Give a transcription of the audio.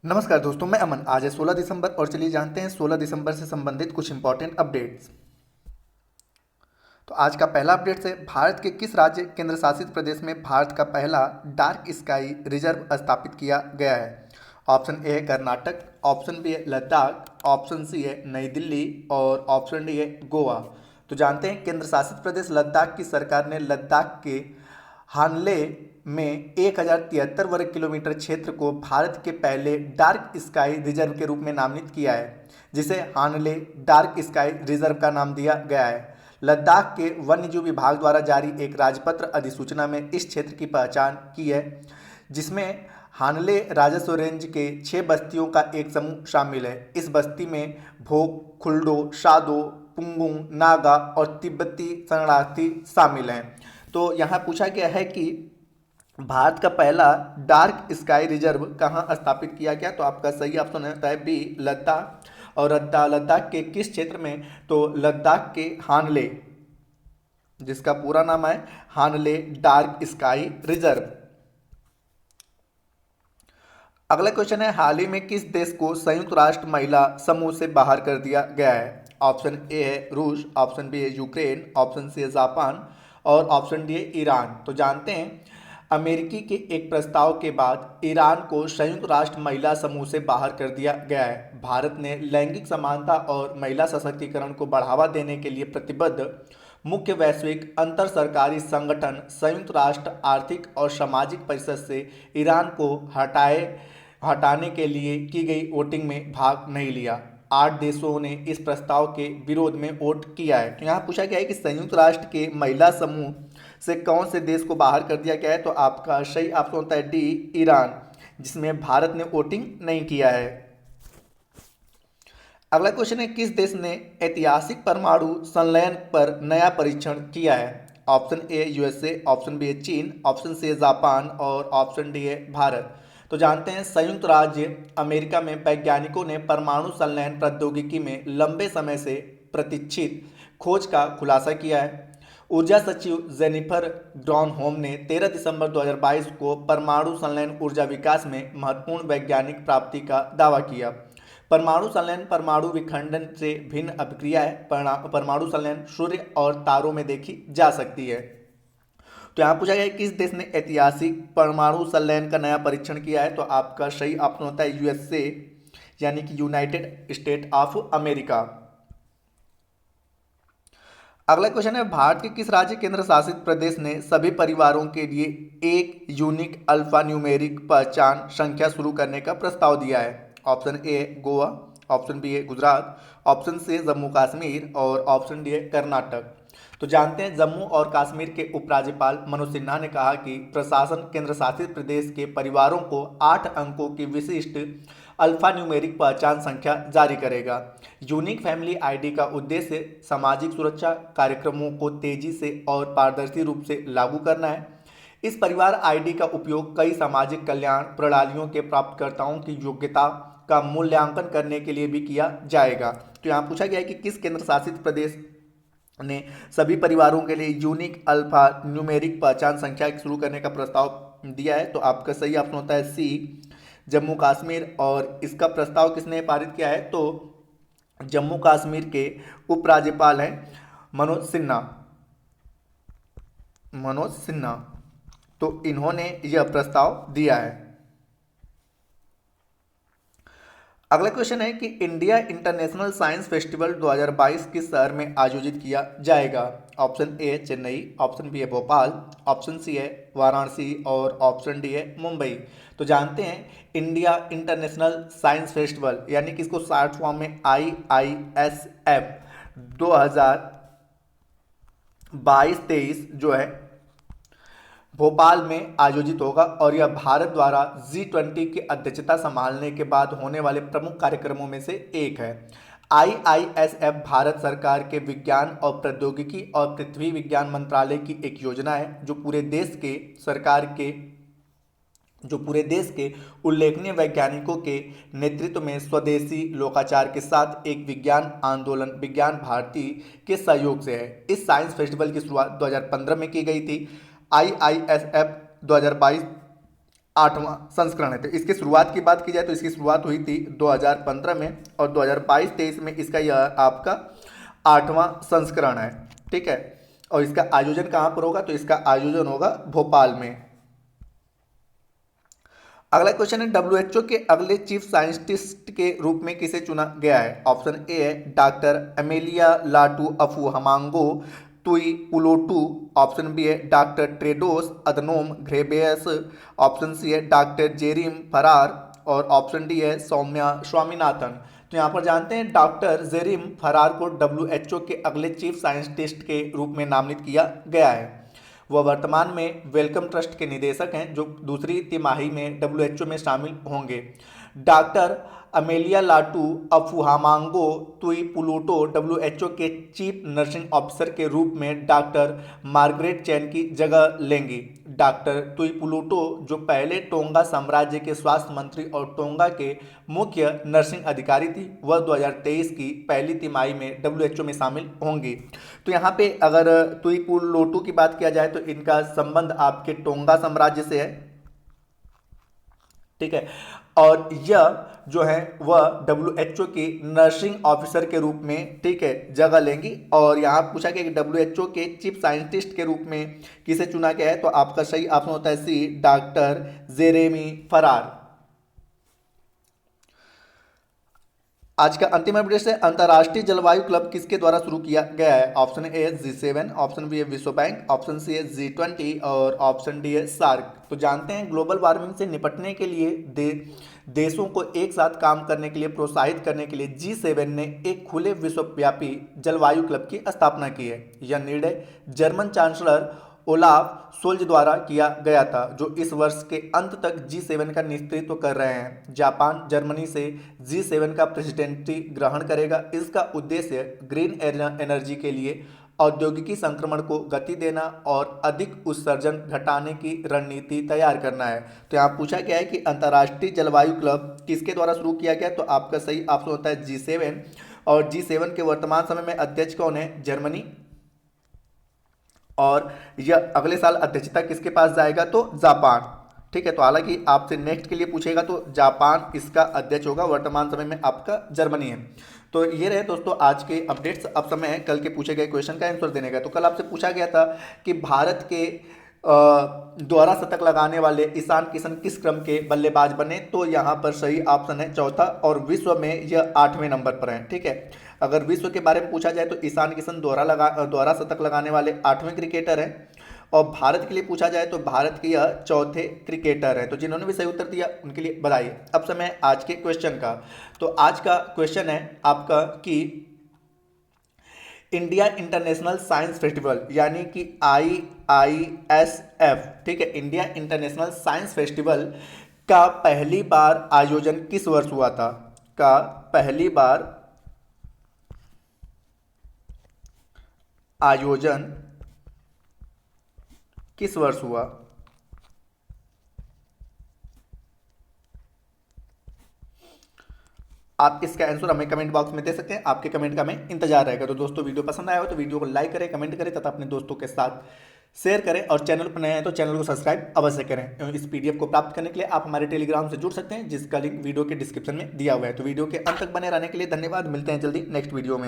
नमस्कार दोस्तों, मैं अमन। आज है 16 दिसंबर और चलिए जानते हैं 16 दिसंबर से संबंधित कुछ इंपॉर्टेंट अपडेट्स। तो आज का पहला अपडेट है, भारत के किस राज्य केंद्र शासित प्रदेश में भारत का पहला डार्क स्काई रिजर्व स्थापित किया गया है? ऑप्शन ए है कर्नाटक, ऑप्शन बी है लद्दाख, ऑप्शन सी है नई दिल्ली और ऑप्शन डी है गोवा। तो जानते हैं केंद्र शासित प्रदेश लद्दाख की सरकार ने लद्दाख के हानले में 1073 वर्ग किलोमीटर क्षेत्र को भारत के पहले डार्क स्काई रिजर्व के रूप में नामित किया है, जिसे हानले डार्क स्काई रिजर्व का नाम दिया गया है। लद्दाख के वन्यजीव विभाग द्वारा जारी एक राजपत्र अधिसूचना में इस क्षेत्र की पहचान की है, जिसमें हानले राजस्व रेंज के 6 बस्तियों का एक समूह शामिल है। इस बस्ती में भोग, खुल्डो, शादो, पुंगुंग, नागा और तिब्बती शरणार्थी शामिल हैं। तो यहाँ पूछा गया है कि भारत का पहला डार्क स्काई रिजर्व कहाँ स्थापित किया गया? तो आपका सही ऑप्शन होता है बी, लद्दाख। और लद्दाख के किस क्षेत्र में? तो लद्दाख के हानले, जिसका पूरा नाम है हानले डार्क स्काई रिजर्व। अगला क्वेश्चन है, हाल ही में किस देश को संयुक्त राष्ट्र महिला समूह से बाहर कर दिया गया है? ऑप्शन ए है रूस, ऑप्शन बी है यूक्रेन, ऑप्शन सी है जापान और ऑप्शन डी है ईरान। तो जानते हैं अमेरिकी के एक प्रस्ताव के बाद ईरान को संयुक्त राष्ट्र महिला समूह से बाहर कर दिया गया है। भारत ने लैंगिक समानता और महिला सशक्तिकरण को बढ़ावा देने के लिए प्रतिबद्ध मुख्य वैश्विक अंतर सरकारी संगठन संयुक्त राष्ट्र आर्थिक और सामाजिक परिषद से ईरान को हटाने के लिए की गई वोटिंग में भाग नहीं लिया। 8 देशों ने इस प्रस्ताव के विरोध में वोट किया है। तो यहाँ पूछा गया है कि संयुक्त राष्ट्र के महिला समूह से कौन से देश को बाहर कर दिया गया है? तो आपका सही ऑप्शन होता है डी, ईरान, जिसमें भारत ने वोटिंग नहीं किया है। अगला क्वेश्चन है, किस देश ने ऐतिहासिक परमाणु संलयन पर नया परीक्षण किया है? Option A USA, option B है चीन, ऑप्शन सी है जापान और ऑप्शन डी है भारत। तो जानते हैं संयुक्त राज्य अमेरिका में वैज्ञानिकों ने परमाणु संलयन प्रौद्योगिकी में लंबे समय से प्रतीक्षित खोज का खुलासा किया है। ऊर्जा सचिव जेनिफर ग्रॉनहोम ने 13 दिसंबर 2022 को परमाणु संलयन ऊर्जा विकास में महत्वपूर्ण वैज्ञानिक प्राप्ति का दावा किया। परमाणु संलयन परमाणु विखंडन से भिन्न अभिक्रिया है। परमाणु संलयन सूर्य और तारों में देखी जा सकती है। तो यहाँ पूछा गया है किस देश ने ऐतिहासिक परमाणु संलयन का नया परीक्षण किया है? तो आपका सही ऑप्शन होता है यूएसए, यानी कि यूनाइटेड स्टेट ऑफ अमेरिका। अगला क्वेश्चन है, भारत के किस राज्य केंद्र शासित प्रदेश ने सभी परिवारों के लिए एक यूनिक अल्फा न्यूमेरिक पहचान संख्या शुरू करने का प्रस्ताव दिया है? Option A Goa, option B है गुजरात, ऑप्शन सी है जम्मू कश्मीर और ऑप्शन डी है कर्नाटक। तो जानते हैं जम्मू और कश्मीर के उपराज्यपाल मनोज सिन्हा ने कहा कि प्रशासन केंद्र शासित प्रदेश के परिवारों को 8 अंकों की विशिष्ट अल्फा न्यूमेरिक पहचान संख्या जारी करेगा। यूनिक फैमिली आईडी का उद्देश्य सामाजिक सुरक्षा कार्यक्रमों को तेजी से और पारदर्शी रूप से लागू करना है। इस परिवार आईडी का उपयोग कई सामाजिक कल्याण प्रणालियों के प्राप्तकर्ताओं की योग्यता का मूल्यांकन करने के लिए भी किया जाएगा। तो यहाँ पूछा गया है कि किस केंद्र शासित प्रदेश ने सभी परिवारों के लिए यूनिक अल्फा न्यूमेरिक पहचान संख्या शुरू करने का प्रस्ताव दिया है? तो आपका सही ऑप्शन होता है सी, जम्मू कश्मीर। और इसका प्रस्ताव किसने पारित किया है? तो जम्मू कश्मीर के उपराज्यपाल हैं मनोज सिन्हा। तो इन्होंने यह प्रस्ताव दिया है। अगला क्वेश्चन है कि इंडिया इंटरनेशनल साइंस फेस्टिवल 2022 किस शहर में आयोजित किया जाएगा? ऑप्शन ए है चेन्नई, ऑप्शन बी है भोपाल, ऑप्शन सी है वाराणसी और ऑप्शन डी है मुंबई। तो जानते हैं इंडिया इंटरनेशनल साइंस फेस्टिवल, यानी कि इसको शॉर्ट फॉर्म में IISF 2022-23 जो है भोपाल में आयोजित होगा और यह भारत द्वारा G20 की अध्यक्षता संभालने के बाद होने वाले प्रमुख कार्यक्रमों में से एक है। IISF भारत सरकार के विज्ञान और प्रौद्योगिकी और पृथ्वी विज्ञान मंत्रालय की एक योजना है जो पूरे देश के उल्लेखनीय वैज्ञानिकों के नेतृत्व में स्वदेशी लोकाचार के साथ एक विज्ञान आंदोलन विज्ञान भारती के सहयोग से है। इस साइंस फेस्टिवल की शुरुआत 2015 में की गई थी। IISF 2022 8वां संस्करण है। तो इसकी शुरुआत की बात की जाए तो इसकी शुरुआत हुई थी 2015 में और 2022-23 में इसका यह आपका 8वां संस्करण है। ठीक है, और इसका आयोजन कहाँ पर होगा? तो इसका आयोजन होगा भोपाल में। अगला क्वेश्चन है डब्ल्यूएचओ के अगले चीफ साइंटिस्ट के रूप में किसे चुना गया है? ऑप्शन ए है doctor Amelia Latu Afuhaamango Tuipulotu, option B है doctor Tedros Adhanom Ghebreyesus, option C है डॉक्टर जेरिम फरार और ऑप्शन डी है सौम्या स्वामीनाथन। तो यहाँ पर जानते हैं डॉक्टर जेरिम फरार को डब्ल्यूएचओ के अगले चीफ साइंटिस्ट के रूप में नामित किया गया है। वह वर्तमान में वेलकम ट्रस्ट के निदेशक हैं जो दूसरी तिमाही में डब्ल्यूएचओ में शामिल होंगे। डॉक्टर अमेलिया लाटू अफुहामांगो तुइपुलोटो डब्ल्यूएचओ के चीफ नर्सिंग ऑफिसर के रूप में डॉक्टर मार्गरेट चैन की जगह लेंगी। डॉक्टर तुइपुलोटो जो पहले टोंगा साम्राज्य के स्वास्थ्य मंत्री और टोंगा के मुख्य नर्सिंग अधिकारी थी, वह 2023 की पहली तिमाही में डब्ल्यूएचओ में शामिल होंगी। तो यहाँ पे अगर तुइपुलोटो की बात किया जाए तो इनका संबंध आपके टोंगा साम्राज्य से है। ठीक है, और यह जो है वह डब्ल्यूएचओ की नर्सिंग ऑफिसर के रूप में, ठीक है, जगह लेंगी। और यहाँ पूछा गया कि डब्ल्यूएचओ के चीफ साइंटिस्ट के रूप में किसे चुना गया है? तो आपका सही ऑप्शन होता है सी, डॉक्टर जेरेमी फरार। आज का अंतिम अपडेट है अंतर्राष्ट्रीय जलवायु क्लब किसके द्वारा शुरू किया गया है? ऑप्शन ए है G7, ऑप्शन बी है विश्व बैंक, ऑप्शन सी है G20 और ऑप्शन डी है सार्क। तो जानते हैं ग्लोबल वार्मिंग से निपटने के लिए देशों को एक साथ काम करने के लिए प्रोत्साहित करने के लिए G7 ने एक खुले विश्वव्यापी जलवायु क्लब की स्थापना की है। यह निर्णय जर्मन चांसलर ओलाफ सोल्ज द्वारा किया गया था, जो इस वर्ष के अंत तक G7 का नेतृत्व कर रहे हैं। जापान जर्मनी से G7 का प्रेसिडेंसी ग्रहण करेगा। इसका उद्देश्य ग्रीन एनर्जी के लिए औद्योगिकी संक्रमण को गति देना और अधिक उत्सर्जन घटाने की रणनीति तैयार करना है। तो यहाँ पूछा गया है कि अंतर्राष्ट्रीय जलवायु क्लब किसके द्वारा शुरू किया गया? तो आपका सही ऑप्शन होता है G7, और G7 के वर्तमान समय में अध्यक्ष कौन है? जर्मनी। और यह अगले साल अध्यक्षता किसके पास जाएगा? तो जापान। ठीक है, तो हालांकि आपसे नेक्स्ट के लिए पूछेगा तो जापान इसका अध्यक्ष होगा, वर्तमान समय में आपका जर्मनी है। तो ये रहे दोस्तों आज के अपडेट्स। अब समय है कल के पूछे गए क्वेश्चन का आंसर देने का। तो कल आपसे पूछा गया था कि भारत के द्वारा शतक लगाने वाले ईशान किशन किस क्रम के बल्लेबाज बने? तो यहाँ पर सही ऑप्शन है चौथा, और विश्व में यह 8वें नंबर पर है। ठीक है, अगर विश्व के बारे में पूछा जाए तो ईशान किशन द्वारा शतक लगाने वाले 8वें क्रिकेटर हैं, और भारत के लिए पूछा जाए तो भारत के यह चौथे क्रिकेटर है। तो जिन्होंने भी सही उत्तर दिया उनके लिए बधाई। अब समय आज के क्वेश्चन का। तो आज का क्वेश्चन है आपका कि इंडिया इंटरनेशनल साइंस फेस्टिवल यानी कि IISF, ठीक है, इंडिया इंटरनेशनल साइंस फेस्टिवल का पहली बार आयोजन किस वर्ष हुआ था? का पहली बार आयोजन किस वर्ष हुआ? आप इसका आंसर हमें कमेंट बॉक्स में दे सकते हैं। आपके कमेंट का हमें इंतजार रहेगा। तो दोस्तों वीडियो पसंद आया हो तो वीडियो को लाइक करें, कमेंट करें तथा अपने दोस्तों के साथ शेयर करें, और चैनल पर नए हैं तो चैनल को सब्सक्राइब अवश्य करें। इस PDF को प्राप्त करने के लिए आप हमारे टेलीग्राम से जुड़ सकते हैं, जिसका लिंक वीडियो के डिस्क्रिप्शन में दिया हुआ है। तो वीडियो के अंत तक बने रहने के लिए धन्यवाद। मिलते हैं जल्दी नेक्स्ट वीडियो में।